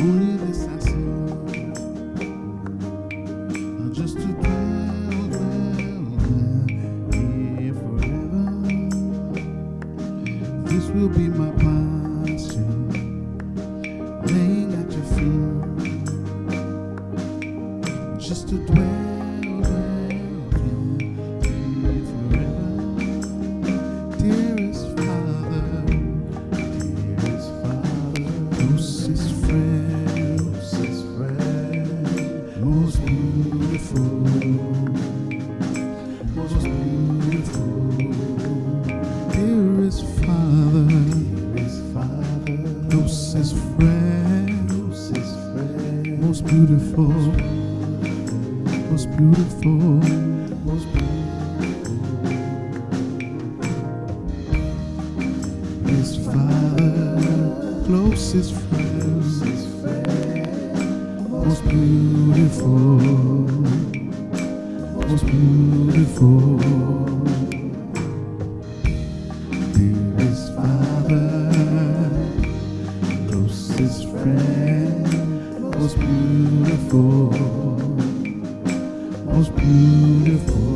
Only this I see, just to dwell here forever. This will be my posture, laying at your feet, just to dwell here forever. Dearest Father, closest friend, most beautiful, dearest Father, closest friend, most beautiful, most beautiful, most dearest Father, closest friend, most beautiful, most beautiful, dearest Father, closest friend, most beautiful, most beautiful.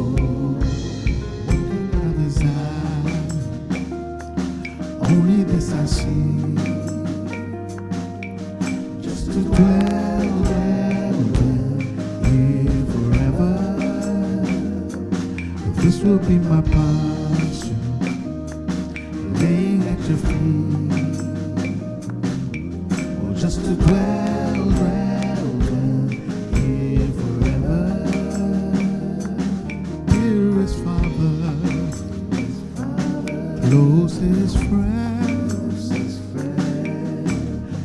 Others eye, only this I see, just to dwell here forever. This will be my posture, laying at your feet, oh, just to dwell here forever. Dearest Father, closest friend,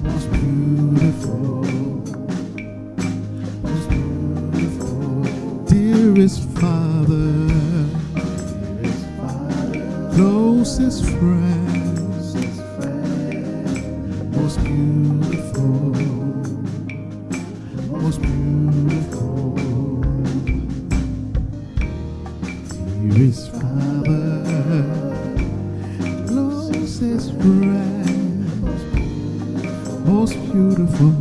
most beautiful, dearest Father, closest friend, most beautiful, most beautiful, dearest Father, closest friend, most beautiful,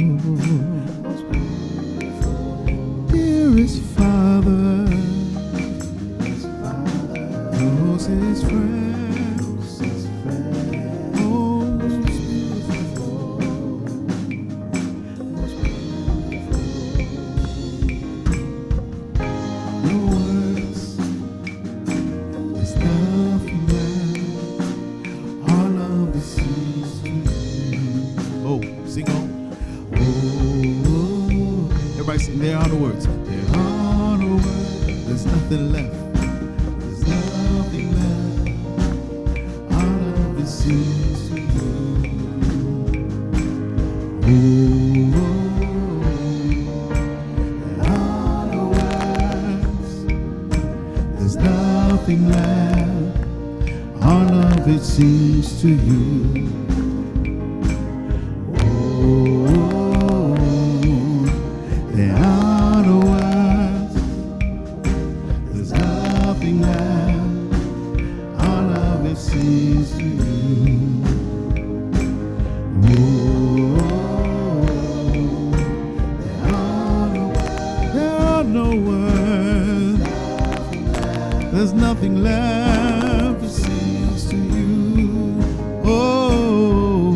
dearest Father, closest friend, most beautiful, no words, there's nothing left, all of the seas to you. Oh, sing on. Oh, everybody sing. There are no words. There are no words. There's nothing left. There's nothing left. All of the seas to you. Oh, there are no words. There's nothing left. All of it seems to you. There are no words, there's nothing left, all of it seems to you. There are no words, there's nothing left, it seems to you. Oh,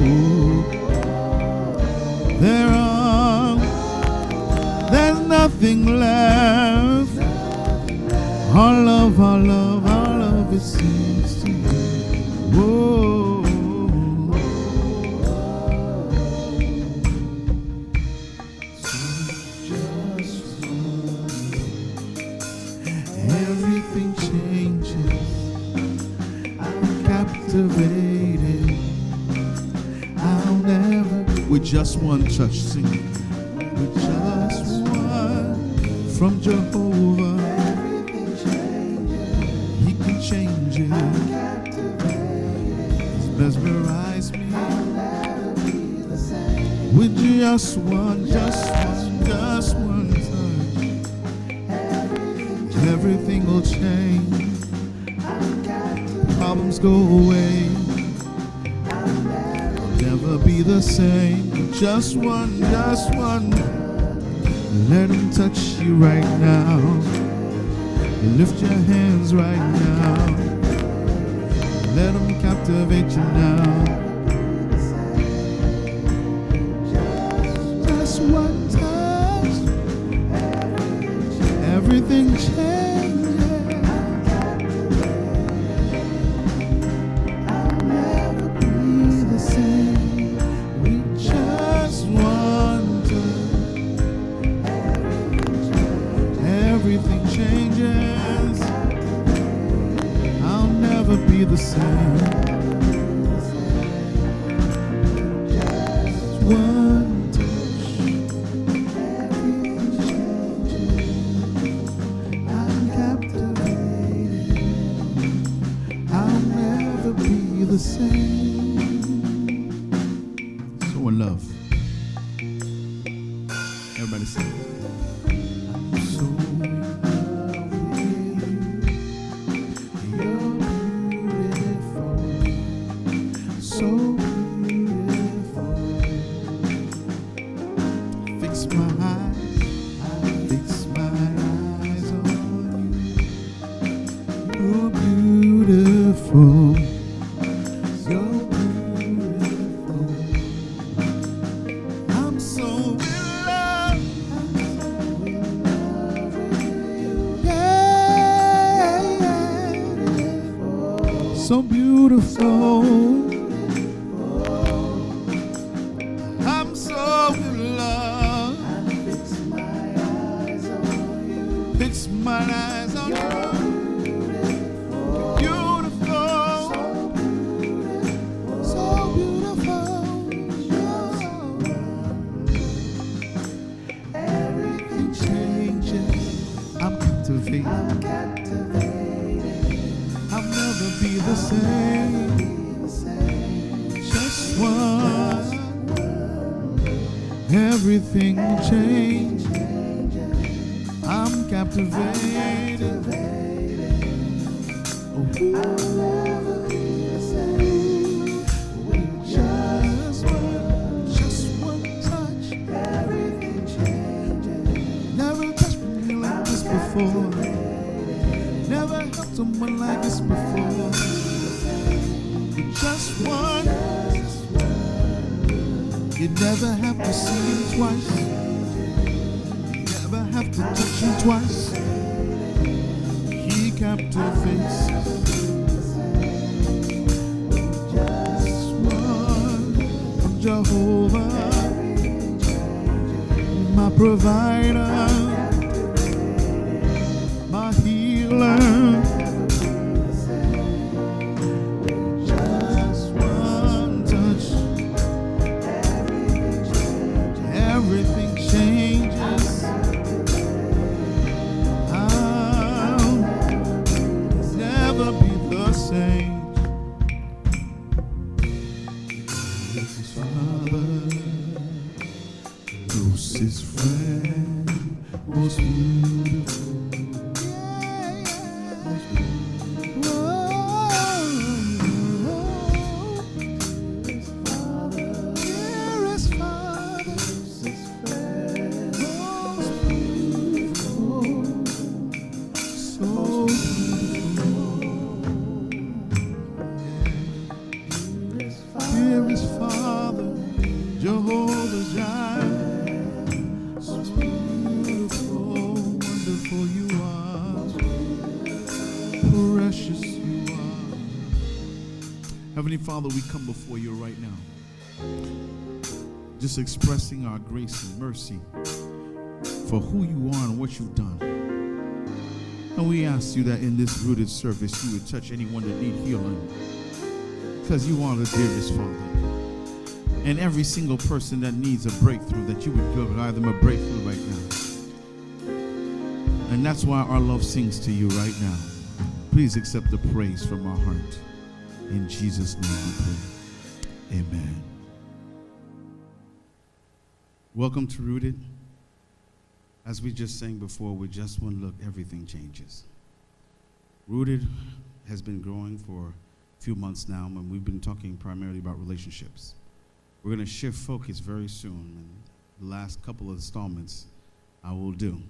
there's nothing left. All of it seems to you. Whoa. Just everything changes. I'm captivated. I'll never. With just one touch, sing it. With just one from Jehovah. He can change it. He's mesmerized me. With just one touch, everything will change. Problems go away. I'll never be the same. Just one, just one. Let him touch you right now. Lift your hands right now. Let him captivate you now. Just one touch, everything changes. I'll never be the same. We just one touch, everything changes. I'll never be the same. Just one touch, everything changes. I'm captivated. I'll never be the same. So in love. Everybody sing. I'm so in love with you. You're beautiful. So beautiful. Fix my eyes. I fix my eyes on you. You're beautiful. You're beautiful. I'm so in love. So beautiful. I'm so in love. Fix my eyes on you. Fix my eyes on you. Beautiful. So beautiful. Everything changes. I'm captivated. I'll never be the same. Just one. Everything changes. I'm captivated. Oh, I'll never be the same. With just one touch. Everything changes. Never touched me like this before. Never helped someone like this before. Just one. You never have to see him twice. You never have to touch him twice. He captivates. Just one. I'm Jehovah, my provider, my healer. Just one touch, everything changes. I'll never be the same. His father, closest friend, most beautiful. Heavenly Father, we come before you right now, just expressing our grace and mercy for who you are and what you've done. And we ask you that in this rooted service, you would touch anyone that need healing, because you are the dearest Father. And every single person that needs a breakthrough, that you would provide them a breakthrough right now. And that's why our love sings to you right now. Please accept the praise from our heart. In Jesus' name we pray. Amen. Welcome to Rooted. As we just sang before, with just one look, everything changes. Rooted has been growing for a few months now, and we've been talking primarily about relationships. We're going to shift focus very soon. And the last couple of installments I will do.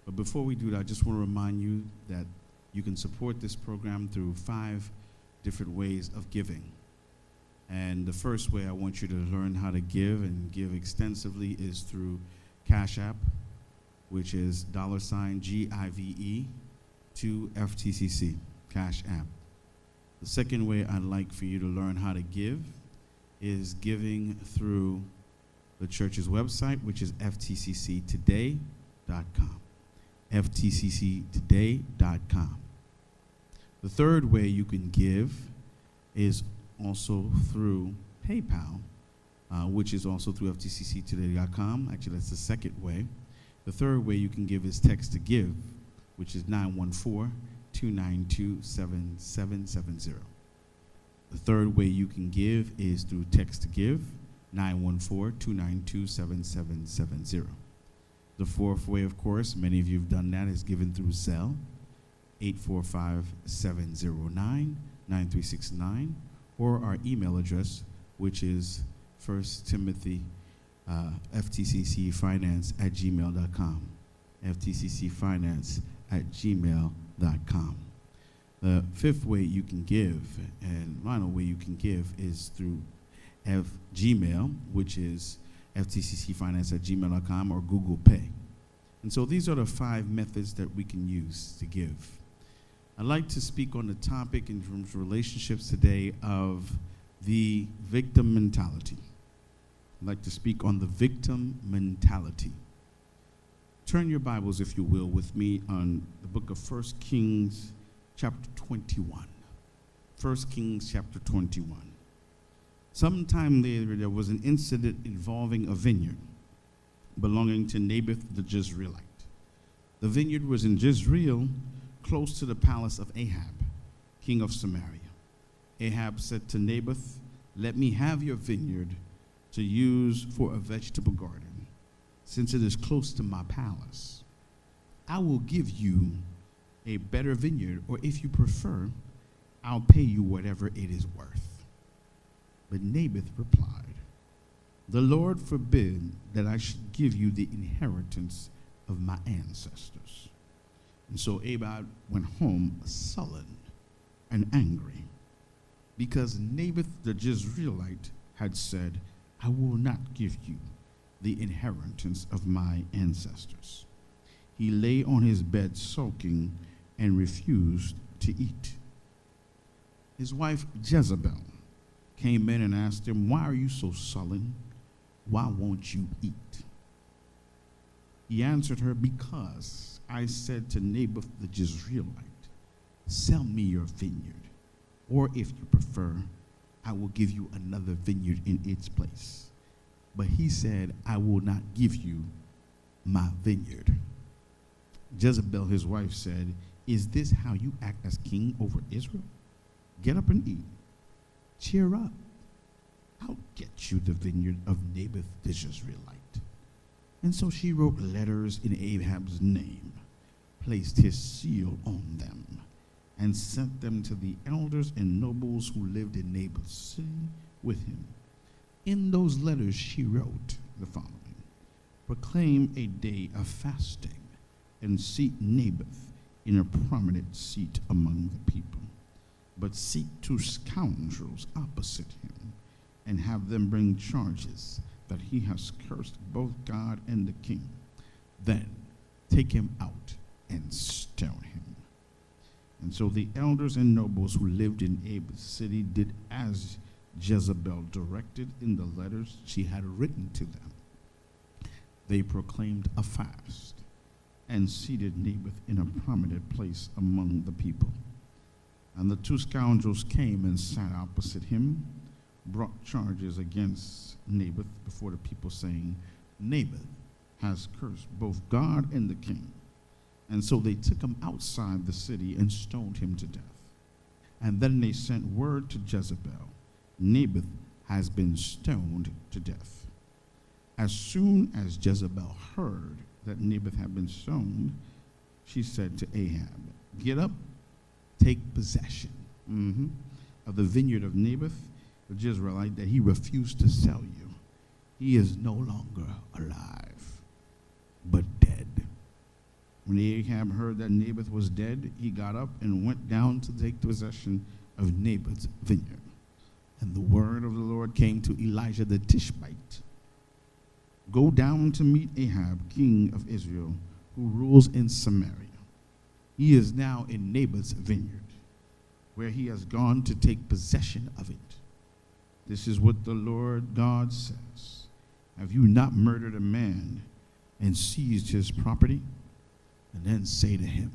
But before we do that, I just want to remind you that you can support this program through 5 different ways of giving. And the first way I want you to learn how to give and give extensively is through CashApp, which is $GIVE to FTCC, CashApp. The second way I'd like for you to learn how to give is giving through the church's website, which is ftcctoday.com. ftcctoday.com. The third way you can give is also through PayPal, which is also through ftcctoday.com. Actually, that's the second way. The third way you can give is text to give, which is 914-292-7770. The third way you can give is through text to give, 914-292-7770. The fourth way, of course, many of you have done that, is given through Zelle, 845-709-9369, or our email address, which is 1 Timothy ftccfinance@gmail.com. ftccfinance@gmail.com. The fifth way you can give, and final way you can give, is through Gmail, which is ftccfinance@gmail.com, or Google Pay. And so these are the 5 methods that we can use to give. I'd like to speak on the topic in terms of relationships today of the victim mentality. I'd like to speak on the victim mentality. Turn your Bibles, if you will, with me on the book of 1 Kings chapter 21. 1 Kings chapter 21. Sometime later, there was an incident involving a vineyard belonging to Naboth the Jezreelite. The vineyard was in Jezreel, close to the palace of Ahab, king of Samaria. Ahab said to Naboth, "Let me have your vineyard to use for a vegetable garden, since it is close to my palace. I will give you a better vineyard, or if you prefer, I'll pay you whatever it is worth." But Naboth replied, "The Lord forbid that I should give you the inheritance of my ancestors." And so Ahab went home sullen and angry, because Naboth the Jezreelite had said, "I will not give you the inheritance of my ancestors." He lay on his bed sulking and refused to eat. His wife Jezebel came in and asked him, "Why are you so sullen? Why won't you eat?" He answered her, "Because I said to Naboth the Jezreelite, 'Sell me your vineyard, or if you prefer, I will give you another vineyard in its place.' But he said, 'I will not give you my vineyard.' Jezebel, his wife, said, 'Is this how you act as king over Israel? Get up and eat. Cheer up. I'll get you the vineyard of Naboth the Jezreelite.' And so she wrote letters in Ahab's name, placed his seal on them, and sent them to the elders and nobles who lived in Naboth's city with him. In those letters she wrote the following: 'Proclaim a day of fasting, and seat Naboth in a prominent seat among the people. But seek 2 scoundrels opposite him, and have them bring charges that he has cursed both God and the king. Then take him out and stone him.' And so the elders and nobles who lived in Naboth's city did as Jezebel directed in the letters she had written to them. They proclaimed a fast and seated Naboth in a prominent place among the people. And the 2 scoundrels came and sat opposite him, brought charges against Naboth before the people, saying, 'Naboth has cursed both God and the king.' And so they took him outside the city and stoned him to death. And then they sent word to Jezebel, 'Naboth has been stoned to death.' As soon as Jezebel heard that Naboth had been stoned, she said to Ahab, 'Get up, take possession of the vineyard of Naboth the Jezreelite that he refused to sell you, He is no longer alive, but dead. When Ahab heard that Naboth was dead, he got up and went down to take possession of Naboth's vineyard. And the word of the Lord came to Elijah the Tishbite. Go down to meet Ahab, king of Israel, who rules in Samaria. He is now in Naboth's vineyard, where he has gone to take possession of it. This is what the Lord God says. Have you not murdered a man and seized his property? And then say to him,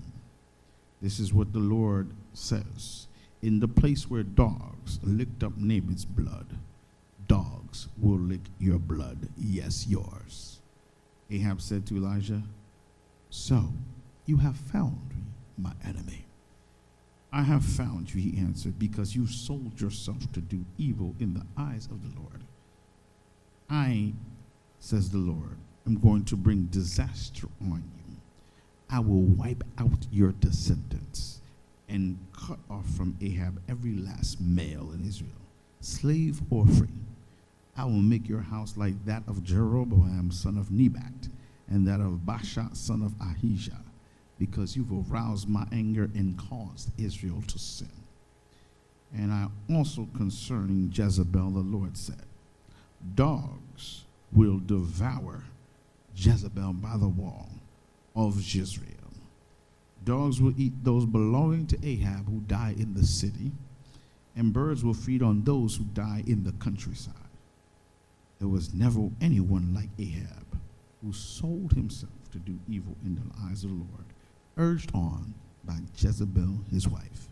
this is what the Lord says. In the place where dogs licked up Naboth's blood, dogs will lick your blood, yes, yours. Ahab said to Elijah, so you have found me, my enemy. I have found you, he answered, because you sold yourself to do evil in the eyes of the Lord. I, says the Lord, am going to bring disaster on you. I will wipe out your descendants and cut off from Ahab every last male in Israel, slave or free. I will make your house like that of Jeroboam, son of Nebat, and that of Baasha, son of Ahijah, because you've aroused my anger and caused Israel to sin. And I also concerning Jezebel, the Lord said, dogs will devour Jezebel by the wall of Jezreel. Dogs will eat those belonging to Ahab who die in the city, and birds will feed on those who die in the countryside. There was never anyone like Ahab, who sold himself to do evil in the eyes of the Lord, urged on by Jezebel his wife.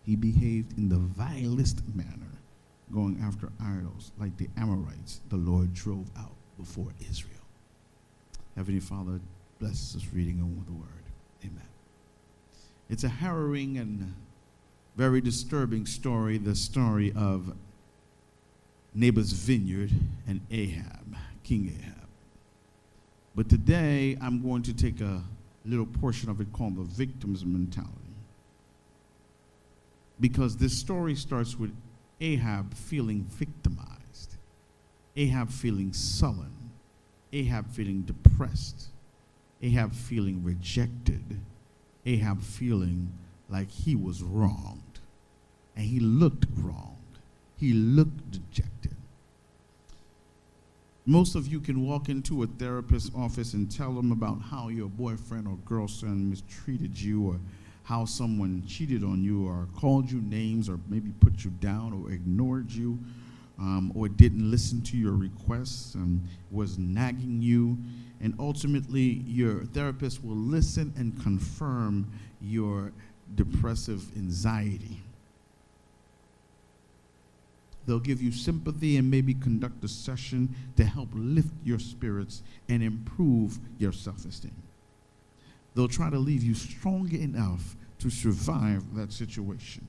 He behaved in the vilest manner, going after idols like the Amorites the Lord drove out before Israel. Heavenly Father, bless this reading of the word. Amen. It's a harrowing and very disturbing story, the story of Naboth's vineyard and Ahab, King Ahab. But today I'm going to take a little portion of it called the victim's mentality. Because this story starts with Ahab feeling victimized, Ahab feeling sullen, Ahab feeling depressed, Ahab feeling rejected, Ahab feeling like he was wronged. And he looked wronged. He looked dejected. Most of you can walk into a therapist's office and tell them about how your boyfriend or girlfriend mistreated you, or how someone cheated on you, or called you names, or maybe put you down, or ignored you, or didn't listen to your requests and was nagging you. And ultimately, your therapist will listen and confirm your depressive anxiety. They'll give you sympathy and maybe conduct a session to help lift your spirits and improve your self-esteem. They'll try to leave you strong enough to survive that situation.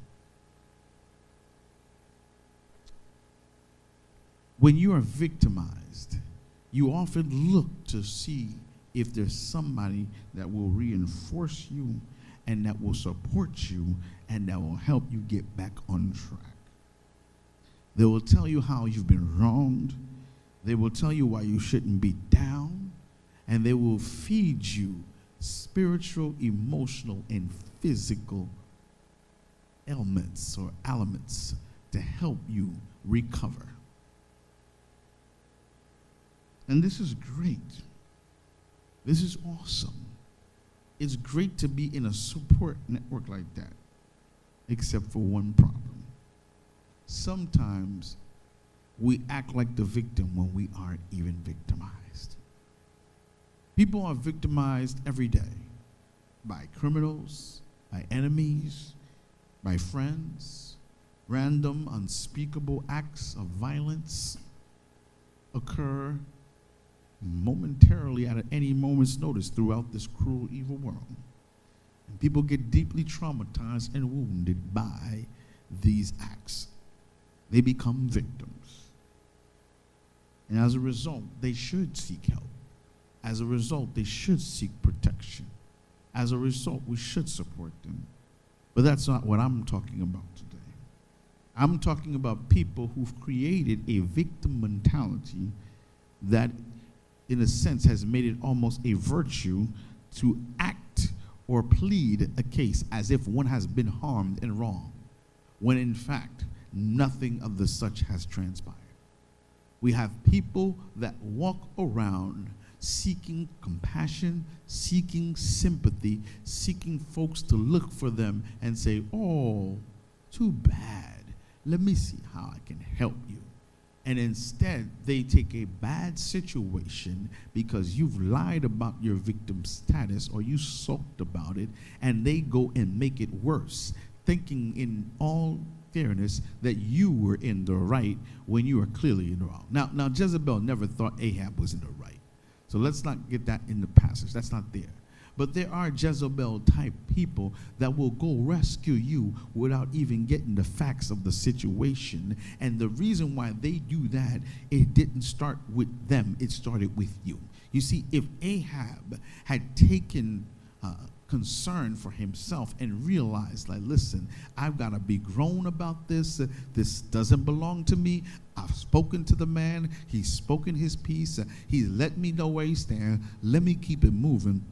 When you are victimized, you often look to see if there's somebody that will reinforce you and that will support you and that will help you get back on track. They will tell you how you've been wronged. They will tell you why you shouldn't be down. And they will feed you spiritual, emotional, and physical ailments or elements to help you recover. And this is great. This is awesome. It's great to be in a support network like that, except for one problem. Sometimes we act like the victim when we aren't even victimized. People are victimized every day by criminals, by enemies, by friends. Random, unspeakable acts of violence occur momentarily at any moment's notice throughout this cruel, evil world. And people get deeply traumatized and wounded by these acts. They become victims. And as a result, they should seek help. As a result, they should seek protection. As a result, we should support them. But that's not what I'm talking about today. I'm talking about people who've created a victim mentality that, in a sense, has made it almost a virtue to act or plead a case as if one has been harmed and wronged, when in fact, nothing of the such has transpired. We have people that walk around seeking compassion, seeking sympathy, seeking folks to look for them and say, oh, too bad. Let me see how I can help you. And instead, they take a bad situation because you've lied about your victim status or you sulked about it, and they go and make it worse, thinking in all fairness that you were in the right when you were clearly in the wrong. Now Jezebel never thought Ahab was in the right. So let's not get that in the passage. That's not there. But there are Jezebel-type people that will go rescue you without even getting the facts of the situation. And the reason why they do that, it didn't start with them. It started with you. You see, if Ahab had taken concern for himself and realized, like, listen, I've got to be grown about this. This doesn't belong to me. I've spoken to the man. He's spoken his piece. He's let me know where he stands. Let me keep it moving.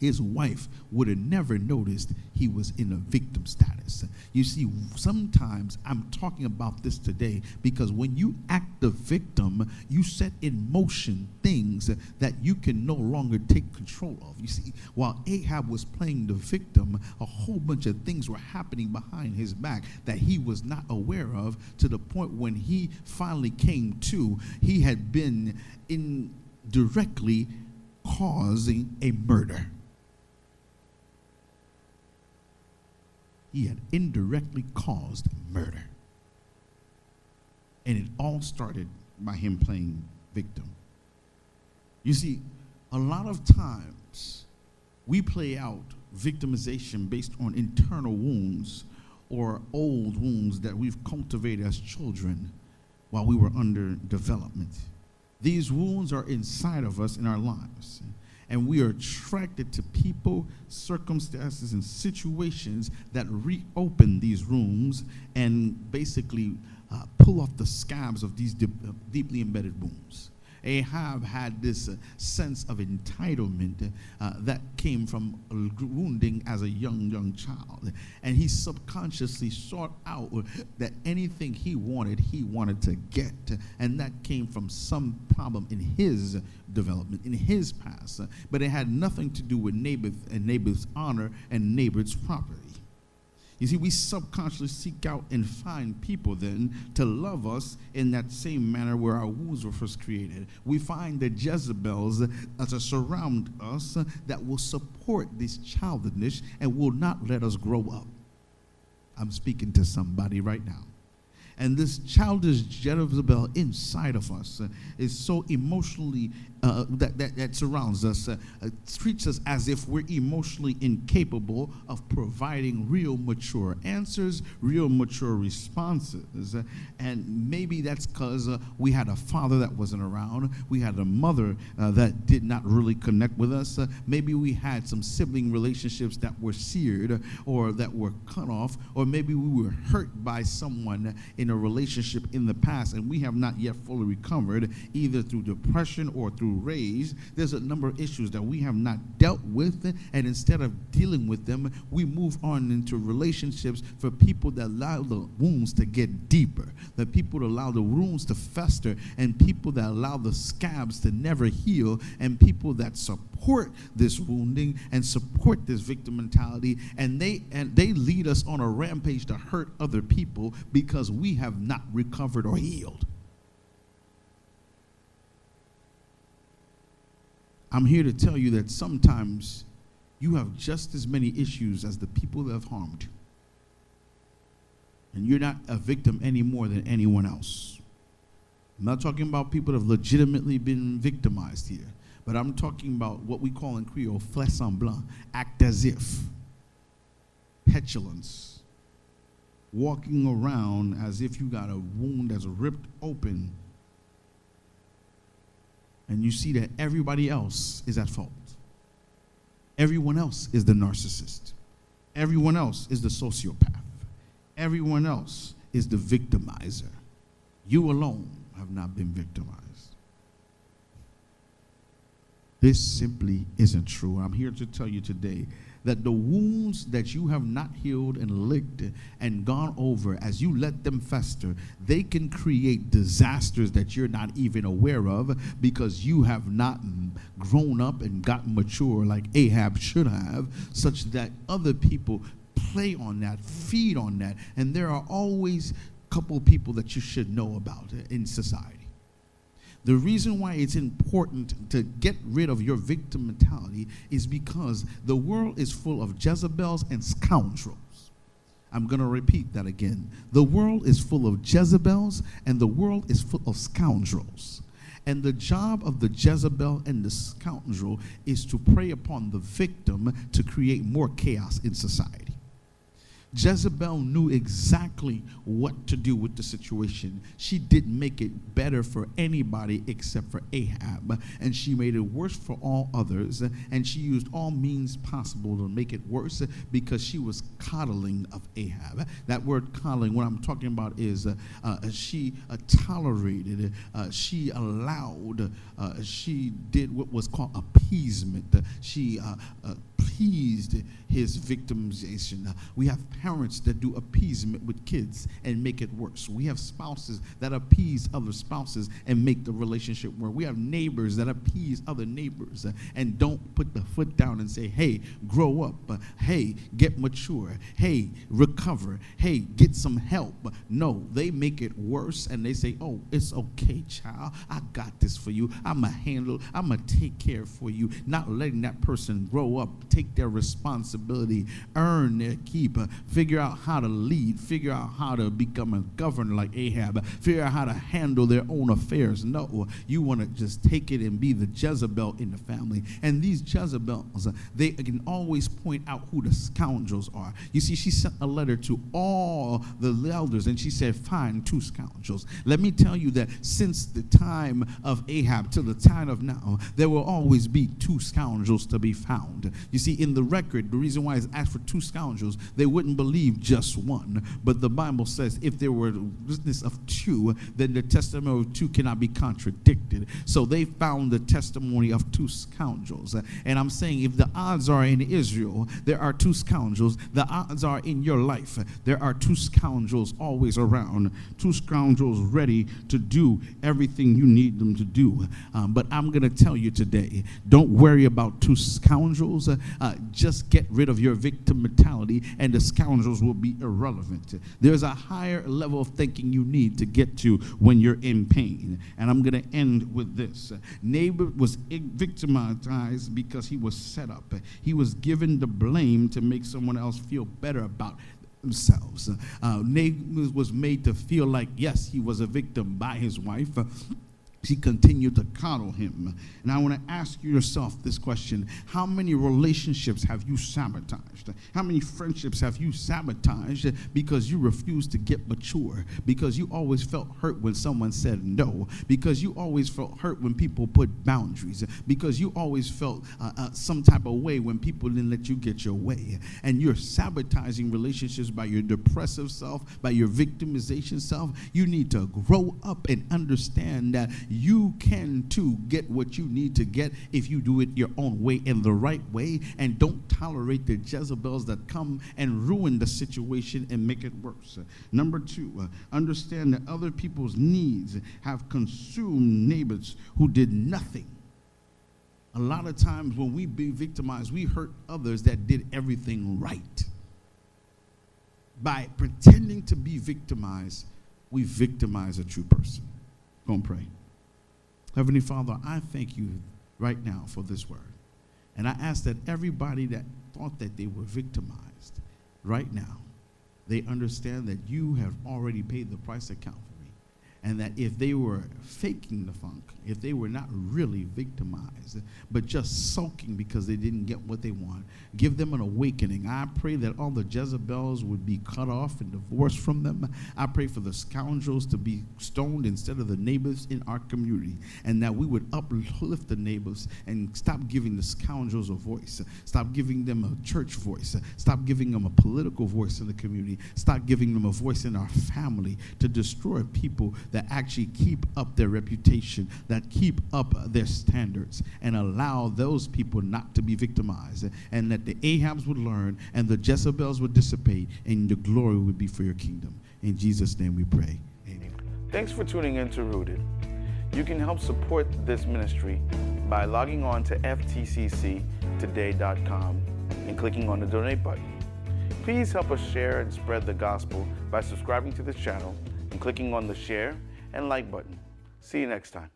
His wife would have never noticed he was in a victim status. You see, sometimes I'm talking about this today because when you act the victim, you set in motion things that you can no longer take control of. You see, while Ahab was playing the victim, a whole bunch of things were happening behind his back that he was not aware of, to the point when he finally came to, he had been indirectly causing a murder. He had indirectly caused murder. And it all started by him playing victim. You see, a lot of times we play out victimization based on internal wounds or old wounds that we've cultivated as children while we were under development. These wounds are inside of us in our lives. And we are attracted to people, circumstances, and situations that reopen these wounds and basically pull off the scabs of these deeply embedded wounds. Ahab had this sense of entitlement that came from wounding as a young child. And he subconsciously sought out that anything he wanted to get. And that came from some problem in his development, in his past. But it had nothing to do with Naboth and Naboth's honor and Naboth's property. You see, we subconsciously seek out and find people then to love us in that same manner where our wounds were first created. We find the Jezebels that surround us that will support this childishness and will not let us grow up. I'm speaking to somebody right now. And this childish Jezebel inside of us is so emotionally, that surrounds us, treats us as if we're emotionally incapable of providing real mature answers, real mature responses. And maybe that's because we had a father that wasn't around. We had a mother that did not really connect with us. Maybe we had some sibling relationships that were seared or that were cut off. Or maybe we were hurt by someone in a relationship in the past and we have not yet fully recovered, either through depression or through rage. There's a number of issues that we have not dealt with, and instead of dealing with them, we move on into relationships for people that allow the wounds to get deeper, the people that allow the wounds to fester, and people that allow the scabs to never heal, and people that support this wounding and support this victim mentality, and they lead us on a rampage to hurt other people because we have not recovered or healed. I'm here to tell you that sometimes you have just as many issues as the people that have harmed you. And you're not a victim any more than anyone else. I'm not talking about people that have legitimately been victimized here, but I'm talking about what we call in Creole, fait semblant, act as if, petulance, walking around as if you got a wound that's ripped open and you see that everybody else is at fault. Everyone else is the narcissist. Everyone else is the sociopath. Everyone else is the victimizer. You alone have not been victimized. This simply isn't true. I'm here to tell you today that the wounds that you have not healed and licked and gone over, as you let them fester, they can create disasters that you're not even aware of because you have not grown up and gotten mature like Ahab should have, such that other people play on that, feed on that, and there are always a couple of people that you should know about in society. The reason why it's important to get rid of your victim mentality is because the world is full of Jezebels and scoundrels. I'm going to repeat that again. The world is full of Jezebels and the world is full of scoundrels. And the job of the Jezebel and the scoundrel is to prey upon the victim to create more chaos in society. Jezebel knew exactly what to do with the situation. She didn't make it better for anybody except for Ahab, and she made it worse for all others, and she used all means possible to make it worse because she was coddling of Ahab. That word coddling, what I'm talking about is she tolerated, she allowed, she did what was called appeasement. She appeased his victimization. We have parents that do appeasement with kids and make it worse. We have spouses that appease other spouses and make the relationship worse. We have neighbors that appease other neighbors and don't put the foot down and say, hey, grow up. Hey, get mature. Hey, recover. Hey, get some help. No, they make it worse and they say, oh, it's okay, child. I got this for you. I'm going to handle, I'm going to take care for you. Not letting that person grow up, take their responsibility, earn their keep, figure out how to lead, figure out how to become a governor like Ahab, figure out how to handle their own affairs. No, you want to just take it and be the Jezebel in the family. And these Jezebels, they can always point out who the scoundrels are. You see, she sent a letter to all the elders and she said, find 2 scoundrels. Let me tell you that since the time of Ahab till the time of now, there will always be 2 scoundrels to be found. You see, in the record, the reason why it's asked for 2 scoundrels, they wouldn't believe just one. But the Bible says if there were a witness of 2, then the testimony of 2 cannot be contradicted. So they found the testimony of 2 scoundrels. And I'm saying if the odds are in Israel, there are 2 scoundrels. The odds are in your life. There are 2 scoundrels always around. 2 scoundrels ready to do everything you need them to do. But I'm going to tell you today, don't worry about 2 scoundrels. Just get rid of your victim mentality and the scoundrels will be irrelevant. There's a higher level of thinking you need to get to when you're in pain. And I'm going to end with this. Neighbor was victimized because he was set up. He was given the blame to make someone else feel better about themselves. Neighbor was made to feel like, yes, he was a victim by his wife. She continued to coddle him. And I want to ask yourself this question. How many relationships have you sabotaged? How many friendships have you sabotaged because you refused to get mature? Because you always felt hurt when someone said no? Because you always felt hurt when people put boundaries? Because you always felt some type of way when people didn't let you get your way? And you're sabotaging relationships by your depressive self, by your victimization self. You need to grow up and understand that you can too get what you need to get if you do it your own way, in the right way, and don't tolerate the Jezebels that come and ruin the situation and make it worse. Number 2, understand that other people's needs have consumed neighbors who did nothing. A lot of times when we be victimized, we hurt others that did everything right. By pretending to be victimized, we victimize a true person. Go and pray. Heavenly Father, I thank you right now for this word. And I ask that everybody that thought that they were victimized right now, they understand that you have already paid the price at Calvary. And that if they were faking the funk, if they were not really victimized, but just sulking because they didn't get what they want, give them an awakening. I pray that all the Jezebels would be cut off and divorced from them. I pray for the scoundrels to be stoned instead of the neighbors in our community, and that we would uplift the neighbors and stop giving the scoundrels a voice. Stop giving them a church voice. Stop giving them a political voice in the community. Stop giving them a voice in our family to destroy people that actually keep up their reputation, that keep up their standards, and allow those people not to be victimized, and that the Ahabs would learn and the Jezebels would dissipate, and the glory would be for your kingdom. In Jesus' name we pray. Amen. Thanks for tuning in to Rooted. You can help support this ministry by logging on to ftcctoday.com and clicking on the donate button. Please help us share and spread the gospel by subscribing to this channel and clicking on the share and like button. See you next time.